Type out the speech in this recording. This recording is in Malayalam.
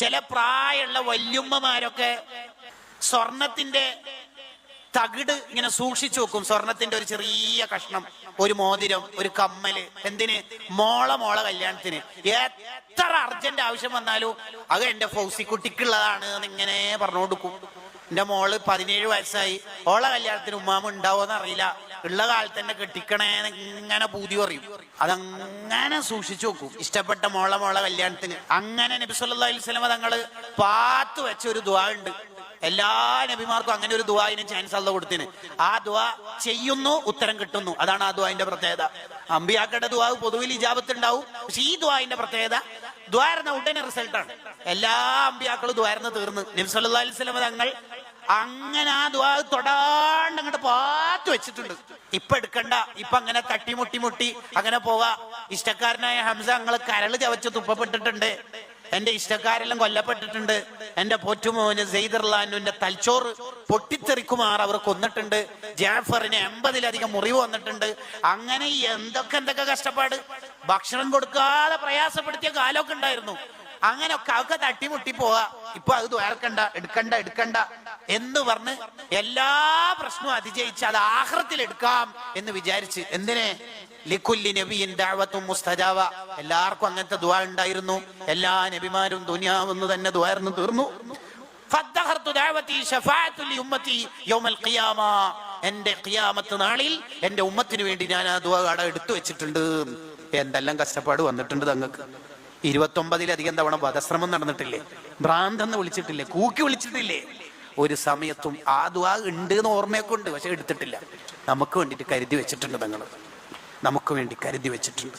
ചില പ്രായമുള്ള വല്യുമ്മമാരൊക്കെ സ്വർണത്തിന്റെ തകിട് ഇങ്ങനെ സൂക്ഷിച്ചു വെക്കും. സ്വർണത്തിന്റെ ഒരു ചെറിയ കഷ്ണം, ഒരു മോതിരം, ഒരു കമ്മല്. എന്തിന്? മോളെ കല്യാണത്തിന്. എത്ര അർജന്റ് ആവശ്യം വന്നാലും അത് എന്റെ ഫൗസിക്കുട്ടിക്കുള്ളതാണ് എന്നിങ്ങനെ പറഞ്ഞു കൊടുക്കും. എന്റെ മോള് 17 വയസ്സായി, ഓളെ കല്യാണത്തിന് ഉമ്മാമ ഉണ്ടാവോന്ന് അറിയില്ല, ഉള്ള കാലത്ത് തന്നെ കെട്ടിക്കണേന്ന് ഇങ്ങനെ പൂതി പറയും. അതങ്ങനെ സൂക്ഷിച്ചു വെക്കും ഇഷ്ടപ്പെട്ട മോളെ കല്യാണത്തിന്. അങ്ങനെ നബി സല്ലല്ലാഹു അലൈഹി വസല്ലം തങ്ങള് പാത്തു വെച്ച ഒരു ദുആ ഉണ്ട്. എല്ലാ നബിമാർക്കും അങ്ങനെ ഒരു ദുആയിന് ചാൻസ് അല്ലാഹു കൊടുത്തിന്. ആ ദുആ ചെയ്യുന്നു, ഉത്തരം കിട്ടുന്നു. അതാണ് ആ ദുആന്റെ പ്രത്യേകത. അമ്പിയാക്കളുടെ ദുആ പൊതുവിൽ ഇജാബത്ത് ഉണ്ടാവും, പക്ഷെ ഈ ദുആന്റെ പ്രത്യേകത ദ്വാരുന്ന ഉടനെ റിസൾട്ടാണ്. എല്ലാ അമ്പിയാക്കളും ദ്വാരുന്ന തീർന്ന്. നബി സല്ലല്ലാഹു അലൈഹി വസല്ലം തങ്ങൾ അങ്ങനെ ആ ദ്വാ തൊടാണ്ട് അങ്ങോട്ട് പാത്തു വെച്ചിട്ടുണ്ട്. ഇപ്പൊ എടുക്കണ്ട, ഇപ്പൊ അങ്ങനെ തട്ടിമുട്ടി അങ്ങനെ പോവാ. ഇഷ്ടക്കാരനായ ഹംസ അങ്ങള് കരള് ചവച്ച് തുപ്പപ്പെട്ടിട്ടുണ്ട്. എന്റെ ഇഷ്ടക്കാരെല്ലാം കൊല്ലപ്പെട്ടിട്ടുണ്ട്. എന്റെ പൊറ്റുമോന് സെയ്ദർലാനുവിന്റെ തൽച്ചോറ് പൊട്ടിത്തെറിക്കുമാർ അവർ കൊന്നിട്ടുണ്ട്. ജാഫറിന് 80-ലധികം മുറിവ് വന്നിട്ടുണ്ട്. അങ്ങനെ എന്തൊക്കെ കഷ്ടപ്പാട്. ഭക്ഷണം കൊടുക്കാതെ പ്രയാസപ്പെടുത്തിയ കാലമൊക്കെ ഉണ്ടായിരുന്നു. അങ്ങനെയൊക്കെ ഒക്കെ തട്ടിമുട്ടി പോവാ. ഇപ്പൊ അത് ദ്വാരക്കണ്ട, എടുക്കണ്ട എന്ന് പറഞ്ഞ് എല്ലാ പ്രശ്നവും അതിജയിച്ച് അത് ആഖിറത്തിൽ എടുക്കാം എന്ന് വിചാരിച്ച്. എന്തിനെ? ലിക്കുല്ലി നബിയിൻ ദഅവത്തും മുസ്തജാബ. എല്ലാവർക്കും അങ്ങനത്തെ ദുആ ഉണ്ടായിരുന്നു. എല്ലാ നബിമാരും ദുനിയാവെന്ന് തന്നെ ദുആർന്ന് തീർന്നു. ഫദ്ദഖർതു ദഅവതി ശഫാഅത്തു ലി ഉമ്മതി യൗമൽ ഖിയാമ. എന്റെ ഖിയാമത്ത് നാളിൽ എന്റെ ഉമ്മത്തിന് വേണ്ടി ഞാൻ ആ ദുആ എടുത്തു വെച്ചിട്ടുണ്ട്. എന്തെല്ലാം കഷ്ടപ്പാട് വന്നിട്ടുണ്ട് തങ്ങൾക്ക്. 29-ലധികം തവണ വധശ്രമം നടന്നിട്ടില്ലേ? ഭ്രാന്തെന്ന് വിളിച്ചിട്ടില്ലേ? കൂക്കി വിളിച്ചിട്ടില്ലേ? ഒരു സമയത്തും ആ ദുആ ഉണ്ട് എന്ന് ഓർമ്മയൊക്കെ ഉണ്ട്, പക്ഷെ എടുത്തിട്ടില്ല. നമുക്ക് വേണ്ടിയിട്ട് കരുതി വെച്ചിട്ടുണ്ട് തങ്ങൾ, നമുക്ക് വേണ്ടി കരുതി വെച്ചിട്ടുണ്ട്.